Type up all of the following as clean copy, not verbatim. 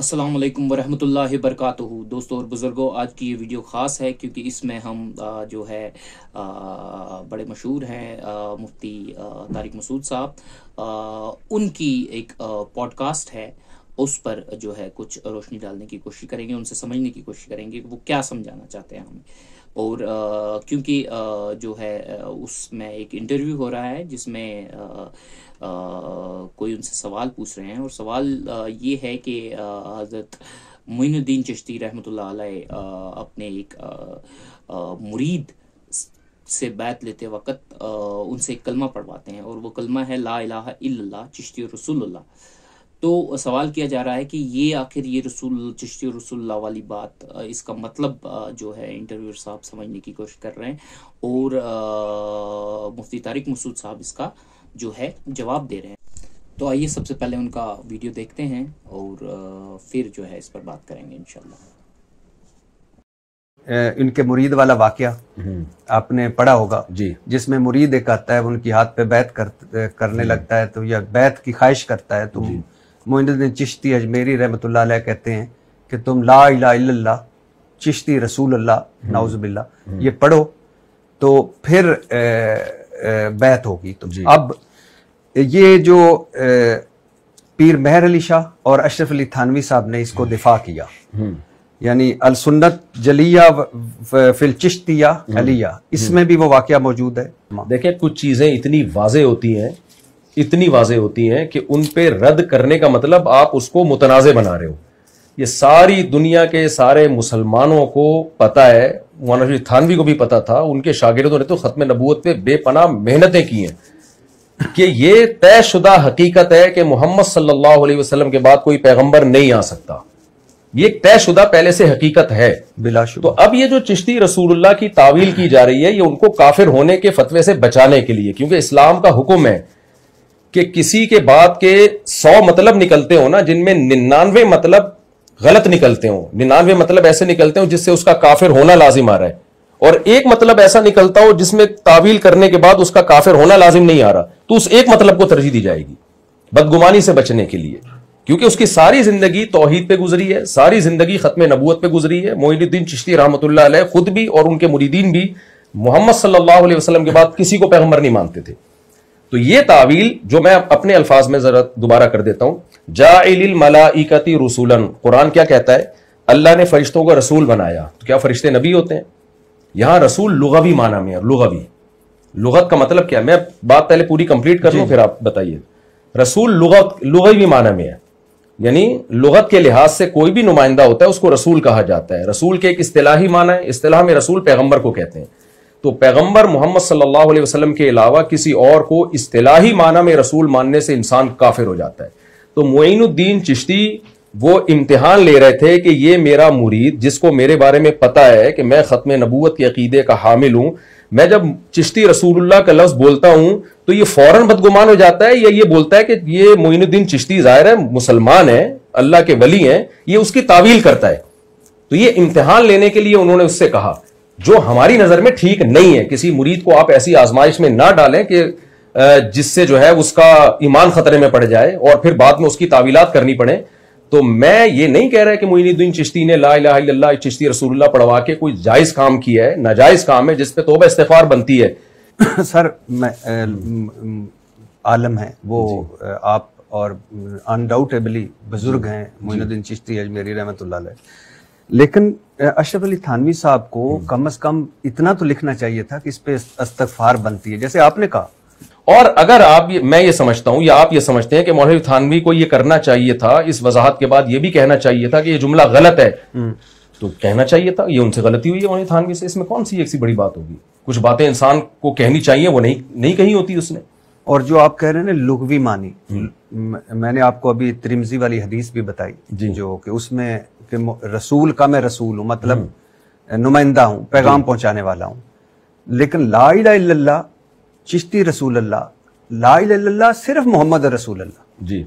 السلام علیکم ورحمۃ اللہ وبرکاتہ دوستوں اور بزرگوں، آج کی یہ ویڈیو خاص ہے کیونکہ اس میں ہم جو ہے بڑے مشہور ہیں مفتی طارق مسعود صاحب، ان کی ایک پوڈ کاسٹ ہے، اس پر جو ہے کچھ روشنی ڈالنے کی کوشش کریں گے، ان سے سمجھنے کی کوشش کریں گے کہ وہ کیا سمجھانا چاہتے ہیں ہمیں۔ اور کیونکہ جو ہے اس میں ایک انٹرویو ہو رہا ہے جس میں کوئی ان سے سوال پوچھ رہے ہیں، اور سوال یہ ہے کہ حضرت معین الدین چشتی رحمۃ اللہ علیہ اپنے ایک مرید سے بیعت لیتے وقت ان سے ایک کلمہ پڑھواتے ہیں، اور وہ کلمہ ہے لا الہ الا اللہ چشتی رسول اللہ۔ تو سوال کیا جا رہا ہے کہ یہ آخر یہ رسول چشتی رسول اللہ والی بات، اس کا مطلب جو ہے انٹرویور صاحب سمجھنے کی کوشش کر رہے ہیں، اور مفتی طارق مسعود صاحب اس کا جو ہے جواب دے رہے ہیں۔ تو آئیے سب سے پہلے ان کا ویڈیو دیکھتے ہیں اور پھر جو ہے اس پر بات کریں گے انشاءاللہ۔ ان کے مرید والا واقعہ آپ نے پڑھا ہوگا جی، جس میں مرید ایک آتا ہے، ان کی ہاتھ پہ بیعت کرنے لگتا ہے تو یا بیعت کی خواہش کرتا ہے، تو معین الدین چشتی اجمیری رحمۃ اللہ علیہ کہتے ہیں کہ تم لا الہ الا اللہ چشتی رسول اللہ نعوذ باللہ یہ پڑھو تو پھر بیعت ہوگی۔ تو اب یہ جو پیر مہر علی شاہ اور اشرف علی تھانوی صاحب نے اس کو دفاع کیا، یعنی السنت جلیہ فی الچشتیہ علیہ، اس میں بھی وہ واقعہ موجود ہے۔ دیکھیں کچھ چیزیں اتنی واضح ہوتی ہیں کہ ان پہ رد کرنے کا مطلب آپ اس کو متنازع بنا رہے ہو۔ یہ ساری دنیا کے سارے مسلمانوں کو پتا ہے، مولانا اشرف تھانوی کو بھی پتا تھا، ان کے شاگردوں نے تو ختم نبوت پہ بے پناہ محنتیں کی ہیں کہ یہ طے شدہ حقیقت ہے کہ محمد صلی اللہ علیہ وسلم کے بعد کوئی پیغمبر نہیں آ سکتا، یہ ایک طے شدہ پہلے سے حقیقت ہے بلا شبہ۔ تو اب یہ جو چشتی رسول اللہ کی تعویل کی جا رہی ہے، یہ ان کو کافر ہونے کے فتوے سے بچانے کے لیے، کیونکہ اسلام کا حکم ہے کہ کسی کے بعد کے 100 مطلب نکلتے ہوں نا، جن میں 99 مطلب غلط نکلتے ہوں، 99 مطلب ایسے نکلتے ہوں جس سے اس کا کافر ہونا لازم آ رہا ہے، اور ایک مطلب ایسا نکلتا ہو جس میں تعویل کرنے کے بعد اس کا کافر ہونا لازم نہیں آ رہا، تو اس ایک مطلب کو ترجیح دی جائے گی بدگمانی سے بچنے کے لیے، کیونکہ اس کی ساری زندگی توحید پہ گزری ہے، ساری زندگی ختم نبوت پہ گزری ہے۔ معین الدین چشتی رحمۃ اللہ علیہ خود بھی اور ان کے مریدین بھی محمد صلی اللہ علیہ وسلم کے بعد کسی کو پیغمبر نہیں مانتے تھے۔ تو یہ تعویل جو میں اپنے الفاظ میں ذرا دوبارہ کر دیتا ہوں، جاعل الملائکۃ رسولا، قرآن کیا کہتا ہے؟ اللہ نے فرشتوں کو رسول بنایا۔ تو کیا فرشتے نبی ہوتے ہیں؟ یہاں رسول لغوی معنی میں ہے، لغت کا مطلب کیا ہے؟ میں بات پہلے پوری کمپلیٹ کر لوں پھر آپ بتائیے۔ رسول لغوی معنی میں ہے، یعنی لغت کے لحاظ سے کوئی بھی نمائندہ ہوتا ہے اس کو رسول کہا جاتا ہے۔ رسول کے ایک اصطلاحی معنی ہے، اصطلاح میں رسول پیغمبر کو کہتے ہیں۔ تو پیغمبر محمد صلی اللہ علیہ وسلم کے علاوہ کسی اور کو اصطلاحی معنی میں رسول ماننے سے انسان کافر ہو جاتا ہے۔ تو معین الدین چشتی وہ امتحان لے رہے تھے کہ یہ میرا مرید جس کو میرے بارے میں پتا ہے کہ میں ختم نبوت کے عقیدے کا حامل ہوں، میں جب چشتی رسول اللہ کا لفظ بولتا ہوں تو یہ فوراً بدگمان ہو جاتا ہے، یا یہ بولتا ہے کہ یہ معین الدین چشتی ظاہر ہے مسلمان ہے، اللہ کے ولی ہیں، یہ اس کی تعویل کرتا ہے۔ تو یہ امتحان لینے کے لیے انہوں نے اس سے کہا، جو ہماری نظر میں ٹھیک نہیں ہے۔ کسی مرید کو آپ ایسی آزمائش میں نہ ڈالیں کہ جس سے جو ہے اس کا ایمان خطرے میں پڑ جائے اور پھر بعد میں اس کی تعویلات کرنی پڑے۔ تو میں یہ نہیں کہہ رہا کہ معین الدین چشتی نے لا الہ الا اللہ چشتی رسول اللہ پڑھوا کے کوئی جائز کام کیا ہے، ناجائز کام ہے جس پہ توبہ استغفار بنتی ہے۔ سر عالم ہیں وہ، آپ اور انڈاؤٹیبلی بزرگ ہیں معین الدین چشتی اجمیری رحمۃ اللہ علیہ، لیکن اشرف علی تھانوی صاحب کو کم از کم اتنا تو لکھنا چاہیے تھا کہ اس پہ استغفار بنتی ہے، جیسے آپ نے کہا۔ اور اگر میں یہ سمجھتا ہوں یا آپ یہ سمجھتے ہیں کہ مولانا تھانوی کو یہ کرنا چاہیے تھا، اس وضاحت کے بعد یہ بھی کہنا چاہیے تھا کہ یہ جملہ غلط ہے، تو کہنا چاہیے تھا۔ یہ ان سے غلطی ہوئی ہے مولانا تھانوی سے، اس میں کون سی ایک سی بڑی بات ہوگی؟ کچھ باتیں انسان کو کہنی چاہیے، وہ نہیں کہی ہوتی اس نے۔ اور جو آپ کہہ رہے ہیں نا لغوی معنی، میں نے آپ کو ابھی ترمذی والی حدیث بھی بتائی جو کہ اس میں کہ رسول کا میں رسول ہوں، مطلب نمائندہ ہوں، پیغام پہنچانے والا ہوں، لیکن لا الہ الا اللہ چشتی رسول اللہ، لا الہ الا اللہ صرف محمد رسول اللہ، جی،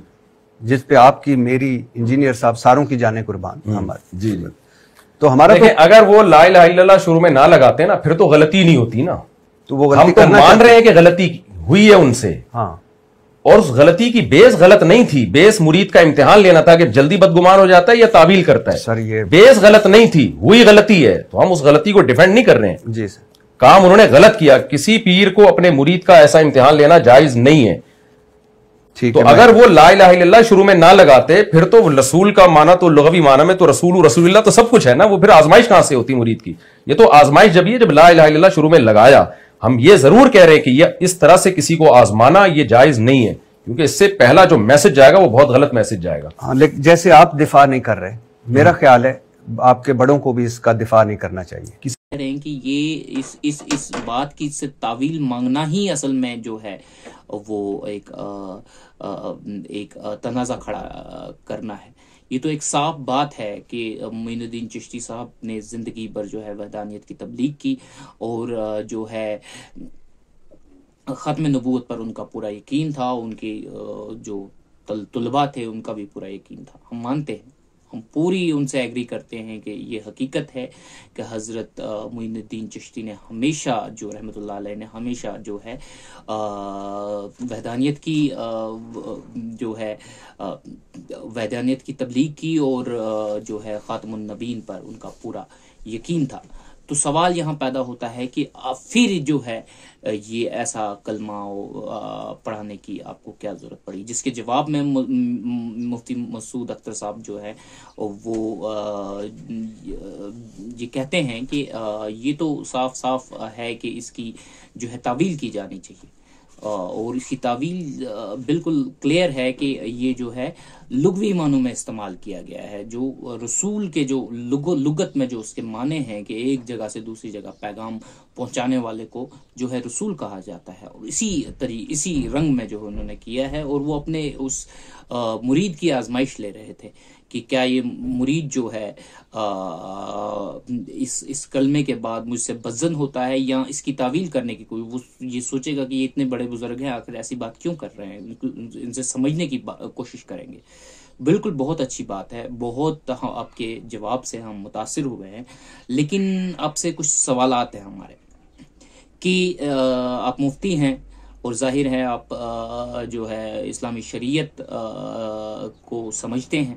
جس پہ آپ کی میری انجینئر صاحب ساروں کی جانیں قربان ہمارے۔ جی، تو ہمارا اگر وہ لا الہ الا اللہ شروع میں نہ لگاتے نا، پھر تو غلطی نہیں ہوتی نا، تو وہ ہم تو مان رہے ہیں کہ غلطی ہوئی ہے ان سے۔ ہاں اور اس غلطی کی بیس غلط نہیں تھی، بیس مرید کا امتحان لینا تھا کہ جلدی بدگمان ہو جاتا ہے یا تعویل کرتا ہے. سر یہ بیس غلط نہیں تھی، ہوئی غلطی ہے، تو ہم اس غلطی کو ڈیفینڈ نہیں کر رہے ہیں. جی سر، کام انہوں نے غلط کیا. کسی پیر کو اپنے مرید کا ایسا امتحان لینا جائز نہیں ہے. ٹھیک تو ہے. اگر وہ لا الہ الا اللہ شروع میں نہ لگاتے، پھر تو رسول کا معنی تو لغوی معنی میں تو رسول اللہ تو سب کچھ ہے نا، وہ پھر آزمائش کہاں سے ہوتی مرید کی؟ یہ تو آزمائش جب لا الہ الا اللہ شروع میں لگایا. ہم یہ ضرور کہہ رہے ہیں کہ یہ اس طرح سے کسی کو آزمانا یہ جائز نہیں ہے، کیونکہ اس سے پہلا جو میسج جائے گا وہ بہت غلط میسج جائے گا. ہاں، لیکن جیسے آپ دفاع نہیں کر رہے، میرا خیال ہے آپ کے بڑوں کو بھی اس کا دفاع نہیں کرنا چاہیے. کہہ رہے ہیں کہ یہ اس بات کی سے تعویل مانگنا ہی اصل میں جو ہے وہ ایک تنازع کھڑا کرنا ہے. یہ تو ایک صاف بات ہے کہ معین الدین چشتی صاحب نے زندگی بھر جو ہے وحدانیت کی تبلیغ کی، اور جو ہے ختم نبوت پر ان کا پورا یقین تھا، ان کے جو طلباء تھے ان کا بھی پورا یقین تھا. ہم مانتے ہیں، ہم پوری ان سے ایگری کرتے ہیں کہ یہ حقیقت ہے کہ حضرت معین الدین چشتی نے ہمیشہ جو رحمۃ اللہ علیہ نے ہمیشہ جو ہے وحدانیت کی جو ہے وحدانیت کی تبلیغ کی، اور جو ہے خاتم النبیین پر ان کا پورا یقین تھا. تو سوال یہاں پیدا ہوتا ہے کہ پھر جو ہے یہ ایسا کلمہ پڑھانے کی آپ کو کیا ضرورت پڑی؟ جس کے جواب میں مفتی مسعود اختر صاحب جو ہے وہ یہ کہتے ہیں کہ یہ تو صاف صاف ہے کہ اس کی جو ہے تعویل کی جانی چاہیے، اور اس کی تعویل بالکل کلیئر ہے کہ یہ جو ہے لغوی معنوں میں استعمال کیا گیا ہے. جو رسول کے جو لغت میں جو اس کے معنی ہیں کہ ایک جگہ سے دوسری جگہ پیغام پہنچانے والے کو جو ہے رسول کہا جاتا ہے، اور اسی رنگ میں جو انہوں نے کیا ہے. اور وہ اپنے اس مرید کی آزمائش لے رہے تھے کہ کیا یہ مرید جو ہے اس کلمے کے بعد مجھ سے بدظن ہوتا ہے، یا اس کی تعویل کرنے کی کوئی وہ یہ سوچے گا کہ یہ اتنے بڑے بزرگ ہیں آخر ایسی بات کیوں کر رہے ہیں، ان سے سمجھنے کی کوشش کریں گے. بالکل بہت اچھی بات ہے، بہت آپ کے جواب سے ہم متاثر ہوئے ہیں. لیکن آپ سے کچھ سوالات ہیں ہمارے کہ آپ مفتی ہیں اور ظاہر ہے آپ جو ہے اسلامی شریعت کو سمجھتے ہیں.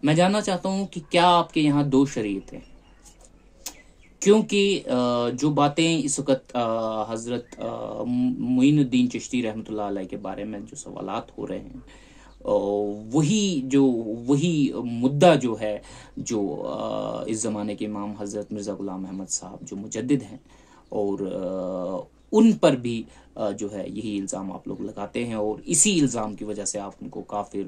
میں جاننا چاہتا ہوں کہ کیا آپ کے یہاں دو شریعت ہیں؟ کیونکہ جو باتیں اس وقت حضرت معین الدین چشتی رحمۃ اللہ علیہ کے بارے میں جو سوالات ہو رہے ہیں، وہی مدعا جو ہے جو اس زمانے کے امام حضرت مرزا غلام احمد صاحب جو مجدد ہیں، اور ان پر بھی جو ہے یہی الزام آپ لوگ لگاتے ہیں، اور اسی الزام کی وجہ سے آپ ان کو کافر،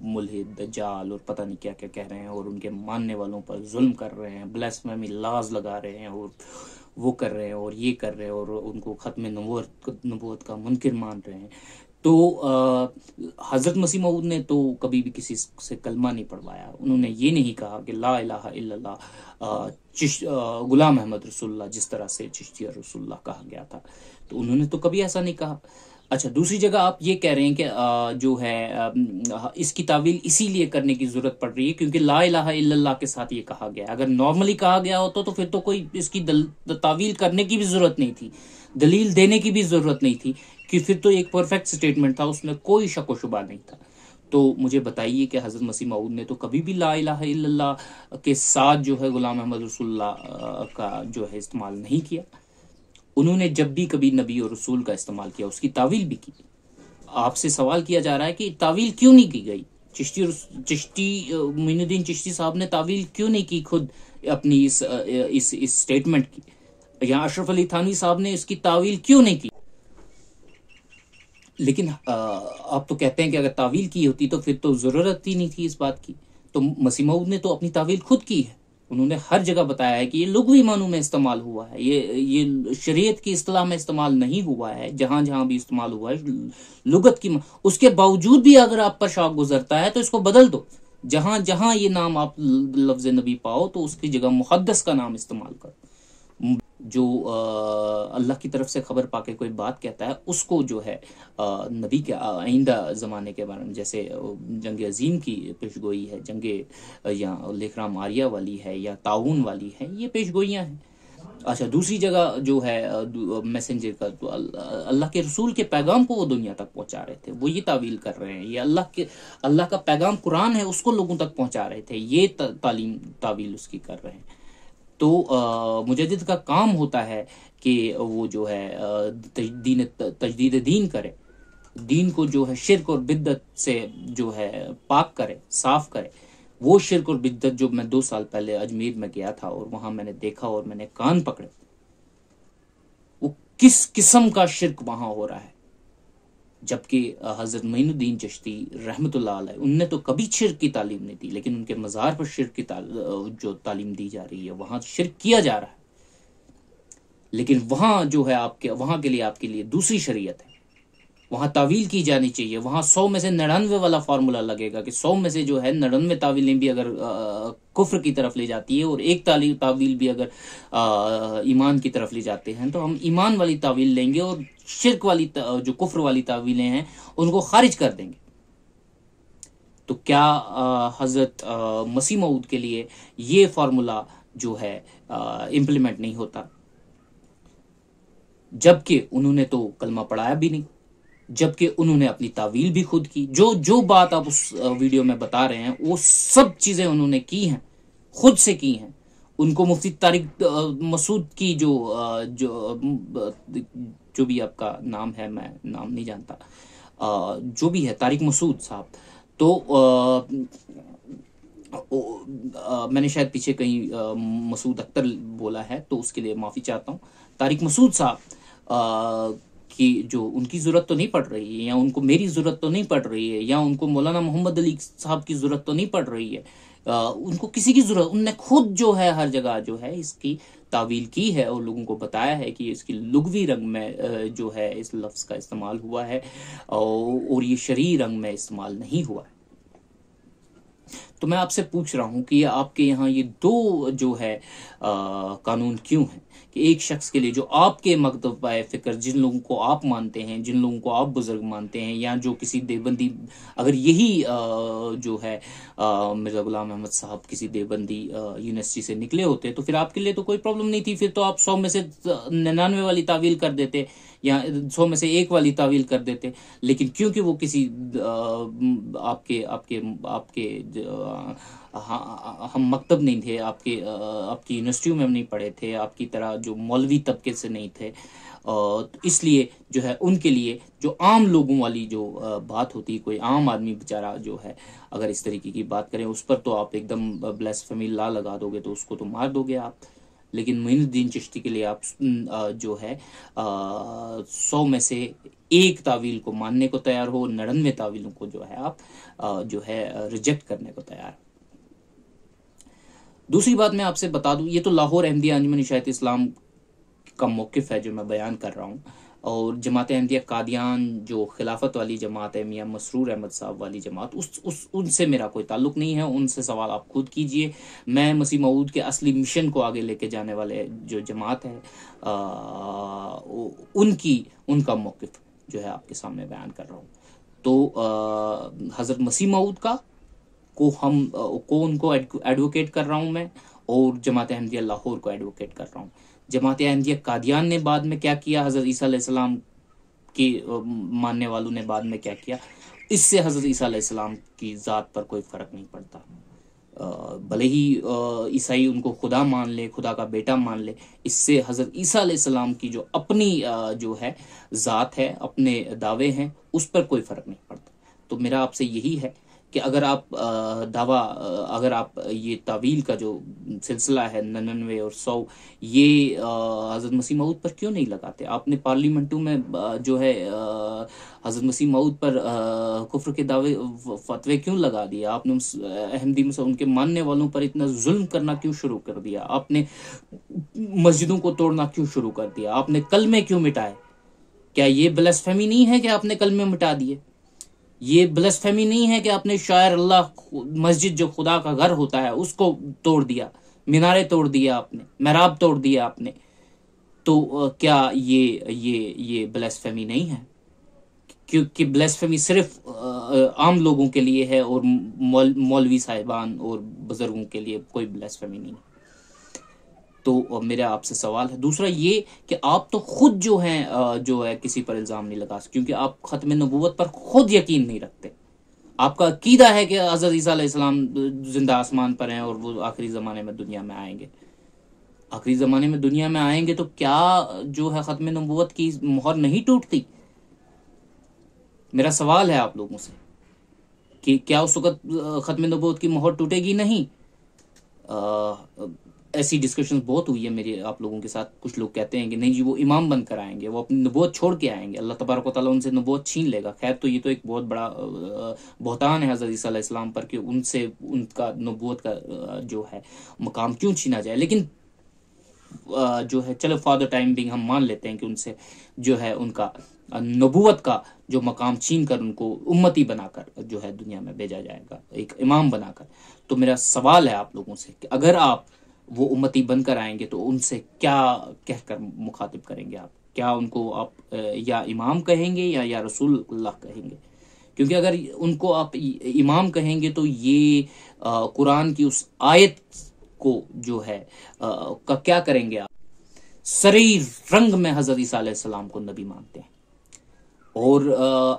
ملحد، دجال اور پتہ نہیں کیا کیا کہہ رہے ہیں، اور ان کے ماننے والوں پر ظلم کر رہے ہیں، بلاسفیمی لاز لگا رہے ہیں، اور وہ کر رہے ہیں اور یہ کر رہے ہیں، اور ان کو ختم نبوت کا منکر مان رہے ہیں. تو حضرت مسیح موعود نے تو کبھی بھی کسی سے کلمہ نہیں پڑھوایا. انہوں نے یہ نہیں کہا کہ لا الہ الا اللہ غلام احمد رسول اللہ جس طرح سے چشتی رسول اللہ کہا گیا تھا، تو انہوں نے تو کبھی ایسا نہیں کہا. اچھا، دوسری جگہ آپ یہ کہہ رہے ہیں کہ جو ہے اس کی تعویل اسی لیے کرنے کی ضرورت پڑ رہی ہے کیونکہ لا الہ الا اللہ کے ساتھ یہ کہا گیا. اگر نارملی کہا گیا ہوتا تو پھر تو کوئی اس کی تعویل کرنے کی بھی ضرورت نہیں تھی، دلیل دینے کی بھی ضرورت نہیں تھی، کہ پھر تو ایک پرفیکٹ سٹیٹمنٹ تھا، اس میں کوئی شک و شبہ نہیں تھا. تو مجھے بتائیے کہ حضرت مسیح موعود نے تو کبھی بھی لا الہ الا اللہ کے ساتھ جو ہے غلام احمد رسول اللہ کا جو ہے استعمال نہیں کیا. انہوں نے جب بھی کبھی نبی اور رسول کا استعمال کیا اس کی تعویل بھی کی. آپ سے سوال کیا جا رہا ہے کہ تعویل کیوں نہیں کی گئی؟ چشتی معین الدین چشتی صاحب نے تعویل کیوں نہیں کی خود اپنی اس سٹیٹمنٹ کی، یا اشرف علی تھانوی صاحب نے اس کی تعویل کیوں نہیں کی؟ لیکن آپ تو کہتے ہیں کہ اگر تعویل کی ہوتی تو پھر تو ضرورت ہی نہیں تھی اس بات کی. تو مسیح موعود نے تو اپنی تعویل خود کی ہے. انہوں نے ہر جگہ بتایا ہے کہ یہ لغوی معنوں میں استعمال ہوا ہے، یہ شریعت کی اصطلاح میں استعمال نہیں ہوا ہے. جہاں جہاں بھی استعمال ہوا ہے لغت کی اس کے باوجود بھی اگر آپ پر شوق گزرتا ہے تو اس کو بدل دو. جہاں جہاں یہ نام آپ لفظ نبی پاؤ تو اس کی جگہ محدث کا نام استعمال کرو. جو اللہ کی طرف سے خبر پا کے کوئی بات کہتا ہے اس کو جو ہے نبی کے آئندہ زمانے کے بارے میں، جیسے جنگ عظیم کی پیشگوئی ہے، جنگ یا لیکرام آریہ والی ہے یا تعاون والی ہے، یہ پیشگوئیاں ہیں. اچھا دوسری جگہ جو ہے میسنجر کا، تو اللہ کے رسول کے پیغام کو وہ دنیا تک پہنچا رہے تھے، وہ یہ تعویل کر رہے ہیں، یہ اللہ کا پیغام قرآن ہے اس کو لوگوں تک پہنچا رہے تھے، یہ تعویل اس کی کر رہے ہیں۔ تو مجدد کا کام ہوتا ہے کہ وہ جو ہے تجدید دین کرے، دین کو جو ہے شرک اور بدعت سے جو ہے پاک کرے، صاف کرے۔ وہ شرک اور بدعت جو میں 2 سال پہلے اجمیر میں گیا تھا اور وہاں میں نے دیکھا اور میں نے کان پکڑے، وہ کس قسم کا شرک وہاں ہو رہا ہے، جبکہ حضرت معین الدین چشتی رحمۃ اللہ علیہ ان نے تو کبھی شرک کی تعلیم نہیں دی، لیکن ان کے مزار پر شرک کی جو تعلیم دی جا رہی ہے، وہاں شرک کیا جا رہا ہے۔ لیکن وہاں جو ہے وہاں کے لیے دوسری شریعت ہے، وہاں تعویل کی جانی چاہیے، وہاں 100 میں سے 99 والا فارمولا لگے گا کہ 100 میں سے جو ہے 99 تعویلیں بھی اگر کفر کی طرف لے جاتی ہے اور ایک تعویل بھی اگر ایمان کی طرف لے جاتے ہیں، تو ہم ایمان والی تعویل لیں گے اور شرک والی جو کفر والی تعویلیں ہیں ان کو خارج کر دیں گے۔ تو کیا حضرت مسیح موعود کے لیے یہ فارمولا جو ہے امپلیمنٹ نہیں ہوتا؟ جبکہ انہوں نے تو کلمہ پڑھایا بھی نہیں، جبکہ انہوں نے اپنی تعویل بھی خود کی، جو بات آپ اس ویڈیو میں بتا رہے ہیں وہ سب چیزیں انہوں نے کی ہیں، خود سے کی ہیں۔ ان کو مفتی طارق مسعود کی جو بھی آپ کا نام ہے، میں نام نہیں جانتا، جو بھی ہے طارق مسعود صاحب، تو میں نے شاید پیچھے کہیں مسعود اختر بولا ہے تو اس کے لیے معافی چاہتا ہوں۔ طارق مسعود صاحب کی جو ان کی ضرورت تو نہیں پڑ رہی ہے، یا ان کو میری ضرورت تو نہیں پڑ رہی ہے، یا ان کو مولانا محمد علی صاحب کی ضرورت تو نہیں پڑ رہی ہے، ان کو کسی کی ضرورت، ان نے خود جو ہے ہر جگہ جو ہے اس کی تعویل کی ہے اور لوگوں کو بتایا ہے کہ اس کی لغوی رنگ میں جو ہے اس لفظ کا استعمال ہوا ہے اور یہ شرعی رنگ میں استعمال نہیں ہوا ہے۔ تو میں آپ سے پوچھ رہا ہوں کہ آپ کے یہاں یہ 2 جو ہے قانون کیوں ہیں کہ ایک شخص کے لیے جو آپ کے مکتب فکر، جن لوگوں کو آپ مانتے ہیں، جن لوگوں کو آپ بزرگ مانتے ہیں، یا جو کسی دیوبندی، اگر یہی جو ہے مرزا غلام احمد صاحب کسی دیوبندی یونیورسٹی سے نکلے ہوتے تو پھر آپ کے لیے تو کوئی پرابلم نہیں تھی، پھر تو آپ 100 میں سے 99 والی تعویل کر دیتے یا 100 میں سے 1 والی تعویل کر دیتے۔ لیکن کیونکہ وہ کسی آپ کے ہم مکتب نہیں تھے، آپ کی یونیورسٹیوں میں نہیں پڑھے تھے، آپ کی طرح جو مولوی طبقے سے نہیں تھے، اس لیے جو ہے ان کے لیے جو عام لوگوں والی جو بات ہوتی، کوئی عام آدمی بیچارہ جو ہے اگر اس طریقے کی بات کریں اس پر تو آپ ایک دم بلیسفیمی لا لگا دو گے، تو اس کو تو مار دو گے آپ۔ لیکن معین الدین چشتی کے لیے آپ جو ہے 100 میں سے 1 تعویل کو ماننے کو تیار ہو، 99 تعویلوں کو جو ہے آپ جو ہے ریجیکٹ کرنے کو تیار۔ دوسری بات میں آپ سے بتا دوں، یہ تو لاہور احمدیہ انجمن اشاعت اسلام کا موقف ہے جو میں بیان کر رہا ہوں، اور جماعت احمدیہ قادیان جو خلافت والی جماعت ہے، میاں مسرور احمد صاحب والی جماعت، ان سے میرا کوئی تعلق نہیں ہے، ان سے سوال آپ خود کیجئے۔ میں مسیح موعود کے اصلی مشن کو آگے لے کے جانے والے جو جماعت ہے ان کا موقف جو ہے آپ کے سامنے بیان کر رہا ہوں۔ تو حضرت مسیح موعود کا ان کو ایڈوکیٹ کر رہا ہوں میں، اور جماعت احمدیہ لاہور کو ایڈوکیٹ کر رہا ہوں۔ جماعت احمدیہ قادیان نے بعد میں کیا کیا، حضرت عیسیٰ علیہ السلام کی ماننے والوں نے بعد میں کیا کیا، اس سے حضرت عیسیٰ علیہ السلام کی ذات پر کوئی فرق نہیں پڑتا۔ بھلے ہی عیسائی ان کو خدا مان لے، خدا کا بیٹا مان لے، اس سے حضرت عیسیٰ علیہ السلام کی جو اپنی جو ہے ذات ہے، اپنے دعوے ہیں، اس پر کوئی فرق نہیں پڑتا۔ تو میرا آپ سے یہی ہے کہ اگر آپ یہ تعویل کا جو سلسلہ ہے 99 اور 100، یہ حضرت مسیح موعود پر کیوں نہیں لگاتے؟ آپ نے پارلیمنٹوں میں جو ہے حضرت مسیح موعود پر کفر کے دعوے فتوے کیوں لگا دیا؟ آپ نے احمدی ان کے ماننے والوں پر اتنا ظلم کرنا کیوں شروع کر دیا؟ آپ نے مسجدوں کو توڑنا کیوں شروع کر دیا؟ آپ نے کلمے کیوں مٹائے؟ کیا یہ بلاسفیمی نہیں ہے کہ آپ نے کلمے مٹا دیے؟ یہ بلاسفیمی نہیں ہے کہ آپ نے شاعر اللہ مسجد جو خدا کا گھر ہوتا ہے اس کو توڑ دیا، مینارے توڑ دیا آپ نے، محراب توڑ دیا آپ نے؟ تو کیا یہ بلاسفیمی نہیں ہے؟ کیونکہ بلاسفیمی صرف عام لوگوں کے لیے ہے اور مولوی صاحبان اور بزرگوں کے لیے کوئی بلاسفیمی نہیں ہے۔ تو میرا آپ سے سوال ہے. دوسرا یہ کہ آپ تو خود جو ہیں جو ہے کسی پر الزام نہیں لگا سکتے، کیونکہ آپ ختم نبوت پر خود یقین نہیں رکھتے. آپ کا عقیدہ ہے کہ حضرت عیسیٰ علیہ السلام زندہ آسمان پر ہیں اور وہ آخری زمانے میں دنیا میں آئیں گے. آخری زمانے میں دنیا میں آئیں گے تو کیا جو ہے ختم نبوت کی مہر نہیں ٹوٹتی؟ میرا سوال ہے آپ لوگوں سے کہ کیا اس وقت ختم نبوت کی مہر ٹوٹے گی؟ نہیں. ایسی ڈسکشن بہت ہوئی ہے میری آپ لوگوں کے ساتھ. کچھ لوگ کہتے ہیں کہ نہیں جی وہ امام بن کر آئیں گے، وہ اپنی نبوت چھوڑ کے آئیں گے، اللہ تبارک و تعالیٰ ان سے نبوت چھین لے گا. خیر تو یہ تو ایک بہت بڑا بہتان ہے حضرت عیسیٰ علیہ السلام پر کہ ان سے ان کا نبوت کا جو ہے مقام کیوں چھینا جائے. لیکن جو ہے چلو فار دا ٹائم بینگ ہم مان لیتے ہیں کہ ان سے جو ہے ان کا نبوت کا جو مقام چھین کر ان کو امتی بنا کر جو ہے دنیا میں بھیجا جائے گا، ایک امام بنا کر. تو میرا سوال ہے آپ لوگوں سے کہ اگر آپ وہ امتی بن کر آئیں گے تو ان سے کیا کہہ کر مخاطب کریں گے؟ آپ کیا ان کو آپ یا امام کہیں گے یا رسول اللہ کہیں گے؟ کیونکہ اگر ان کو آپ امام کہیں گے تو یہ قرآن کی اس آیت کو جو ہے کا کیا کریں گے؟ آپ سری رنگ میں حضرت عیسیٰ علیہ السلام کو نبی مانتے ہیں، اور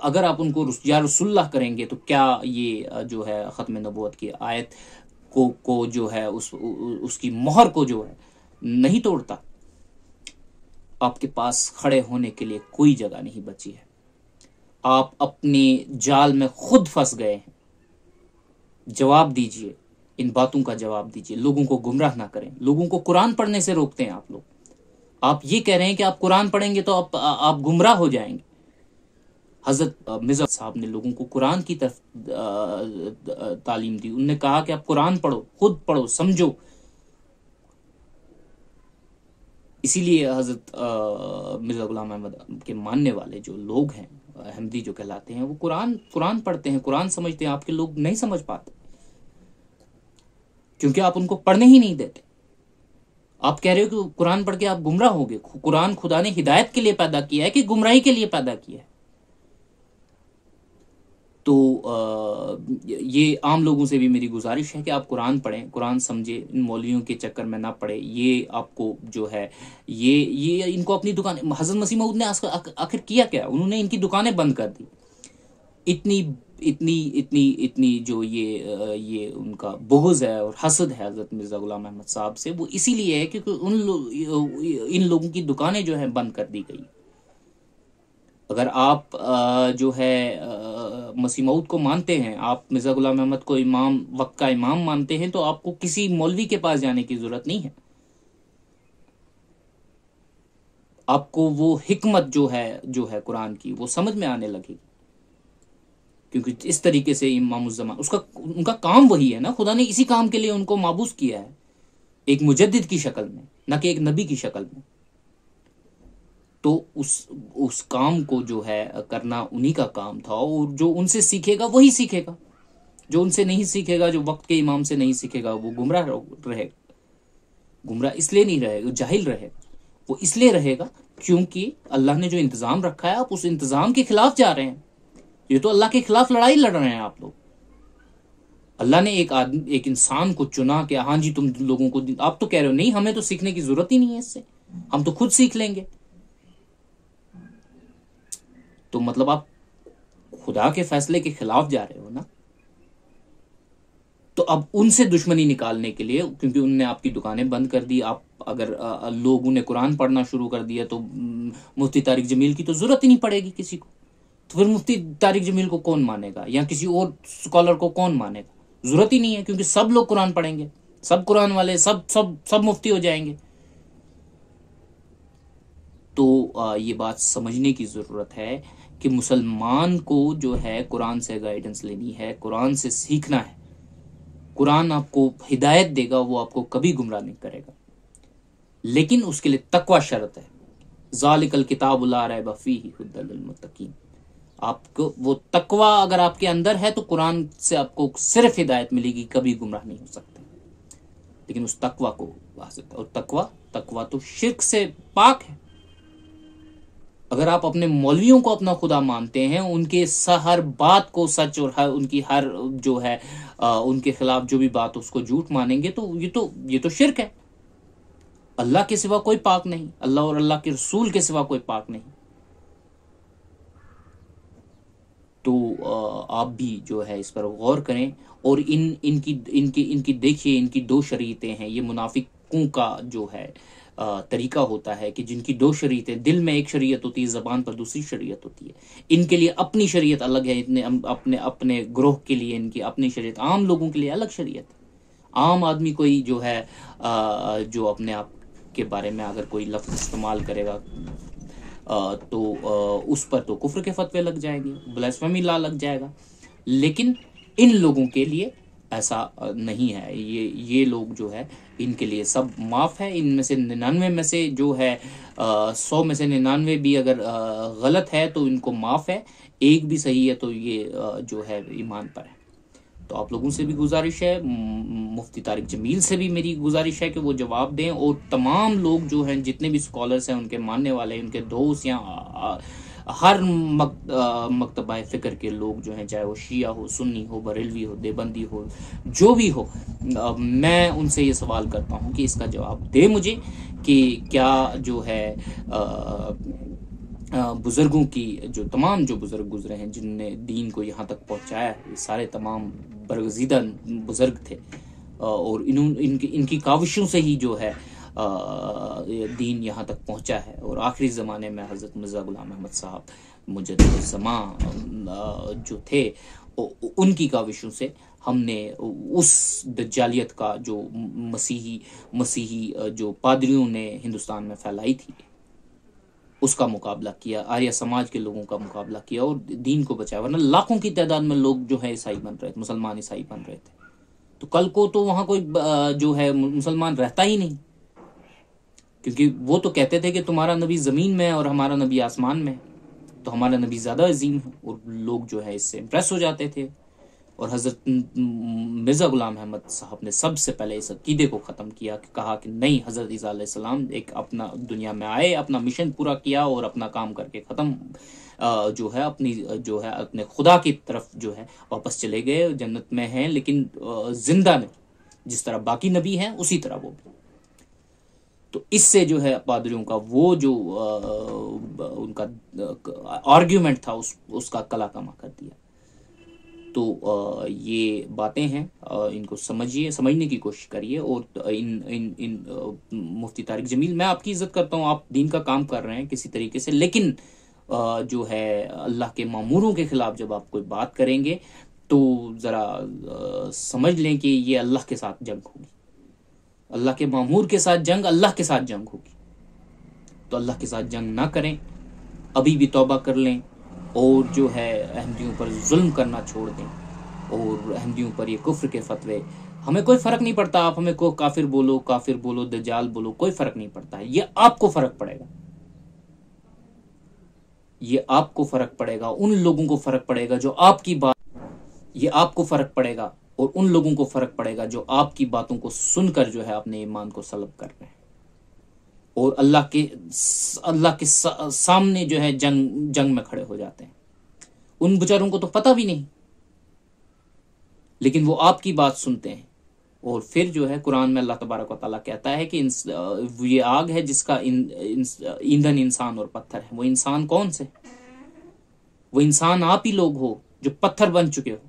اگر آپ ان کو یا رسول اللہ کریں گے تو کیا یہ جو ہے ختم نبوت کی آیت کو جو ہے اس کی مہر کو جو ہے نہیں توڑتا؟ آپ کے پاس کھڑے ہونے کے لیے کوئی جگہ نہیں بچی ہے. آپ اپنے جال میں خود پھنس گئے ہیں. جواب دیجئے، ان باتوں کا جواب دیجئے. لوگوں کو گمراہ نہ کریں. لوگوں کو قرآن پڑھنے سے روکتے ہیں آپ لوگ. آپ یہ کہہ رہے ہیں کہ آپ قرآن پڑھیں گے تو آپ گمراہ ہو جائیں گے. حضرت مرزا صاحب نے لوگوں کو قرآن کی طرف تعلیم دی. انہوں نے کہا کہ آپ قرآن پڑھو، خود پڑھو، سمجھو. اسی لیے حضرت مرزا غلام احمد کے ماننے والے جو لوگ ہیں، احمدی جو کہلاتے ہیں، وہ قرآن پڑھتے ہیں، قرآن سمجھتے ہیں. آپ کے لوگ نہیں سمجھ پاتے کیونکہ آپ ان کو پڑھنے ہی نہیں دیتے. آپ کہہ رہے ہو کہ قرآن پڑھ کے آپ گمراہ ہو گے. قرآن خدا نے ہدایت کے لیے پیدا کیا ہے کہ گمراہی کے لیے پیدا کیا ہے؟ تو یہ عام لوگوں سے بھی میری گزارش ہے کہ آپ قرآن پڑھیں، قرآن سمجھیں، ان مولویوں کے چکر میں نہ پڑے. یہ آپ کو جو ہے یہ ان کو اپنی دکان، حضرت مسیح موعود نے آخر کیا کیا؟ انہوں نے ان کی دکانیں بند کر دی. اتنی جو یہ ان کا بغض ہے اور حسد ہے حضرت مرزا غلام احمد صاحب سے، وہ اسی لیے ہے کیونکہ ان لوگوں کی دکانیں جو ہیں بند کر دی گئی. اگر آپ جو ہے مسیح موعود کو مانتے ہیں، آپ مرزا غلام احمد کو امام وقت کا امام مانتے ہیں، تو آپ کو کسی مولوی کے پاس جانے کی ضرورت نہیں ہے. آپ کو وہ حکمت جو ہے قرآن کی وہ سمجھ میں آنے لگے گی. کیونکہ اس طریقے سے امام الزمان ان کا کام وہی ہے نا. خدا نے اسی کام کے لیے ان کو مابوس کیا ہے، ایک مجدد کی شکل میں، نہ کہ ایک نبی کی شکل میں. تو اس کام کو جو ہے کرنا انہی کا کام تھا، اور جو ان سے سیکھے گا وہی سیکھے گا. جو ان سے نہیں سیکھے گا، جو وقت کے امام سے نہیں سیکھے گا، وہ گمراہ رہے گا. گمراہ اس لیے نہیں رہے گا، جاہل رہے گا. وہ اس لیے رہے گا کیونکہ اللہ نے جو انتظام رکھا ہے آپ اس انتظام کے خلاف جا رہے ہیں. یہ تو اللہ کے خلاف لڑائی لڑ رہے ہیں آپ لوگ. اللہ نے ایک انسان کو چنا کہ ہاں جی تم لوگوں کو، آپ تو کہہ رہے ہو نہیں ہمیں تو سیکھنے کی ضرورت ہی نہیں ہے اس سے، ہم تو خود سیکھ لیں گے. تو مطلب آپ خدا کے فیصلے کے خلاف جا رہے ہو نا. تو اب ان سے دشمنی نکالنے کے لیے، کیونکہ انہوں نے آپ کی دکانیں بند کر دی، آپ اگر لوگوں نے قرآن پڑھنا شروع کر دیا تو مفتی طارق جمیل کی تو ضرورت ہی نہیں پڑے گی کسی کو. تو پھر مفتی طارق جمیل کو کون مانے گا، یا کسی اور اسکالر کو کون مانے گا؟ ضرورت ہی نہیں ہے، کیونکہ سب لوگ قرآن پڑھیں گے، سب قرآن والے، سب مفتی ہو جائیں گے. تو یہ بات سمجھنے کی ضرورت ہے کہ مسلمان کو جو ہے قرآن سے گائیڈنس لینی ہے، قرآن سے سیکھنا ہے. قرآن آپ کو ہدایت دے گا، وہ آپ کو کبھی گمراہ نہیں کرے گا. لیکن اس کے لیے تقوی شرط ہے. ذالک الکتاب لا ریب فیہ ھدی للمتقین. آپ کو وہ تقوی اگر آپ کے اندر ہے تو قرآن سے آپ کو صرف ہدایت ملے گی، کبھی گمراہ نہیں ہو سکتے. لیکن اس تقوی کو حاصل، اور تقوی تو شرک سے پاک ہے. اگر آپ اپنے مولویوں کو اپنا خدا مانتے ہیں، ان کے ہر بات کو سچ اور ان کی ہر جو ہے ان کے خلاف جو بھی بات اس کو جھوٹ مانیں گے، تو یہ تو شرک ہے. اللہ کے سوا کوئی پاک نہیں، اللہ اور اللہ کے رسول کے سوا کوئی پاک نہیں. تو آپ بھی جو ہے اس پر غور کریں. اور ان کی دیکھیے، ان کی دو شریعتیں ہیں. یہ منافقوں کا جو ہے طریقہ ہوتا ہے کہ جن کی دو شریعتیں، دل میں ایک شریعت ہوتی ہے، زبان پر دوسری شریعت ہوتی ہے. ان کے لیے اپنی شریعت الگ ہے، اپنے گروہ کے لیے ان کی اپنی شریعت، عام لوگوں کے لیے الگ شریعت ہے. عام آدمی کوئی جو ہے جو اپنے آپ کے بارے میں اگر کوئی لفظ استعمال کرے گا تو اس پر تو کفر کے فتوے لگ جائیں گے، بلاسفیمی لا لگ جائے گا. لیکن ان لوگوں کے لیے ایسا نہیں ہے. یہ لوگ جو ہے ان کے لیے سب معاف ہے. ان میں سے 99 میں سے جو ہے 100 میں سے 99 بھی اگر غلط ہے تو ان کو معاف ہے، ایک بھی صحیح ہے تو یہ جو ہے ایمان پر ہے. تو آپ لوگوں سے بھی گزارش ہے، مفتی طارق جمیل سے بھی میری گزارش ہے کہ وہ جواب دیں. اور تمام لوگ جو ہیں، جتنے بھی اسکالرس ہیں، ان کے ماننے والے، ان کے دوست یا ہر مکتبہ فکر کے لوگ جو ہیں، چاہے وہ شیعہ ہو، سنی ہو، بریلوی ہو، دیوبندی ہو، جو بھی ہو، میں ان سے یہ سوال کرتا ہوں کہ اس کا جواب دے مجھے کہ کیا جو ہے بزرگوں کی جو تمام جو بزرگ گزرے ہیں، جن نے دین کو یہاں تک پہنچایا ہے، یہ سارے تمام برگزیدہ بزرگ تھے اور ان کی کاوشوں سے ہی جو ہے دین یہاں تک پہنچا ہے. اور آخری زمانے میں حضرت مرزا غلام احمد صاحب مجدد الزمان جو تھے، ان کی کاوشوں سے ہم نے اس دجالیت کا جو مسیحی جو پادریوں نے ہندوستان میں پھیلائی تھی، اس کا مقابلہ کیا، آریہ سماج کے لوگوں کا مقابلہ کیا اور دین کو بچایا. ورنہ لاکھوں کی تعداد میں لوگ جو ہے عیسائی بن رہے تھے، مسلمان عیسائی بن رہے تھے. تو کل کو تو وہاں کوئی جو ہے مسلمان رہتا ہی نہیں، کیونکہ وہ تو کہتے تھے کہ تمہارا نبی زمین میں ہے اور ہمارا نبی آسمان میں ہے، تو ہمارا نبی زیادہ عظیم ہے. اور لوگ جو ہے اس سے امپریس ہو جاتے تھے. اور حضرت مرزا غلام احمد صاحب نے سب سے پہلے اس عقیدے کو ختم کیا، کہ کہا کہ نہیں، حضرت عیسیٰ علیہ السلام ایک اپنا دنیا میں آئے، اپنا مشن پورا کیا اور اپنا کام کر کے ختم جو ہے اپنے خدا کی طرف جو ہے واپس چلے گئے، جنت میں ہیں لیکن زندہ نہیں. جس طرح باقی نبی ہیں اسی طرح وہ بھی. تو اس سے جو ہے پادریوں کا وہ جو ان کا آرگیومنٹ تھا اس کا کلا کما کر دیا. تو یہ باتیں ہیں، ان کو سمجھنے کی کوشش کریے. اور ان مفتی طارق جمیل، میں آپ کی عزت کرتا ہوں، آپ دین کا کام کر رہے ہیں کسی طریقے سے، لیکن جو ہے اللہ کے ماموروں کے خلاف جب آپ کوئی بات کریں گے تو ذرا سمجھ لیں کہ یہ اللہ کے ساتھ جنگ ہوگی. اللہ کے مامور کے ساتھ جنگ اللہ کے ساتھ جنگ ہوگی. تو اللہ کے ساتھ جنگ نہ کریں، ابھی بھی توبہ کر لیں اور جو ہے احمدیوں پر ظلم کرنا چھوڑ دیں. اور احمدیوں پر یہ کفر کے فتوے، ہمیں کوئی فرق نہیں پڑتا، آپ ہمیں کو کافر بولو دجال بولو، کوئی فرق نہیں پڑتا. یہ آپ کو فرق پڑے گا، یہ آپ کو فرق پڑے گا، ان لوگوں کو فرق پڑے گا جو آپ کی بات، یہ آپ کو فرق پڑے گا اور ان لوگوں کو فرق پڑے گا جو آپ کی باتوں کو سن کر جو ہے اپنے ایمان کو سلب کر رہے ہیں اور اللہ کے سامنے جو ہے جنگ میں کھڑے ہو جاتے ہیں. ان بیچاروں کو تو پتہ بھی نہیں، لیکن وہ آپ کی بات سنتے ہیں. اور پھر جو ہے قرآن میں اللہ تبارک و تعالیٰ کہتا ہے کہ یہ آگ ہے جس کا ایندھن انسان اور پتھر ہے. وہ انسان کون سے؟ وہ انسان آپ ہی لوگ ہو جو پتھر بن چکے ہو،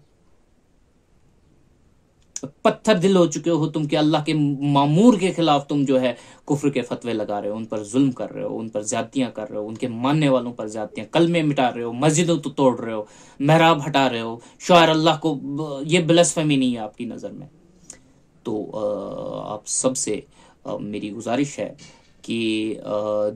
پتھر دل ہو چکے ہو تم، کہ اللہ کے مامور کے خلاف تم جو ہے کفر کے فتوے لگا رہے ہو، ان پر ظلم کر رہے ہو، ان پر زیادتیاں کر رہے ہو، ان کے ماننے والوں پر زیادتیاں، کلمے مٹا رہے ہو، مسجدوں تو توڑ رہے ہو، محراب ہٹا رہے ہو، شعائر اللہ کو. یہ بلاسفیمی نہیں ہے آپ کی نظر میں. تو آپ سب سے میری گزارش ہے کہ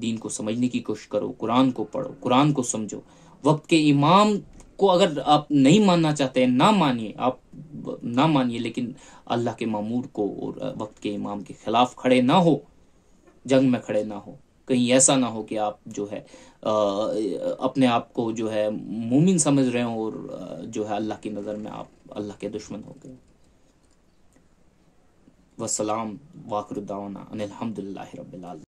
دین کو سمجھنے کی کوشش کرو، قرآن کو پڑھو، قرآن کو سمجھو. وقت کے امام کو اگر آپ نہیں ماننا چاہتے، نہ مانیے، لیکن اللہ کے مامور کو اور وقت کے امام کے خلاف کھڑے نہ ہو، جنگ میں کھڑے نہ ہو. کہیں ایسا نہ ہو کہ آپ جو ہے اپنے آپ کو جو ہے مومن سمجھ رہے ہوں اور جو ہے اللہ کی نظر میں آپ اللہ کے دشمن ہو گئے. والسلام، واخر دعوانا ان الحمدللہ رب العالمین.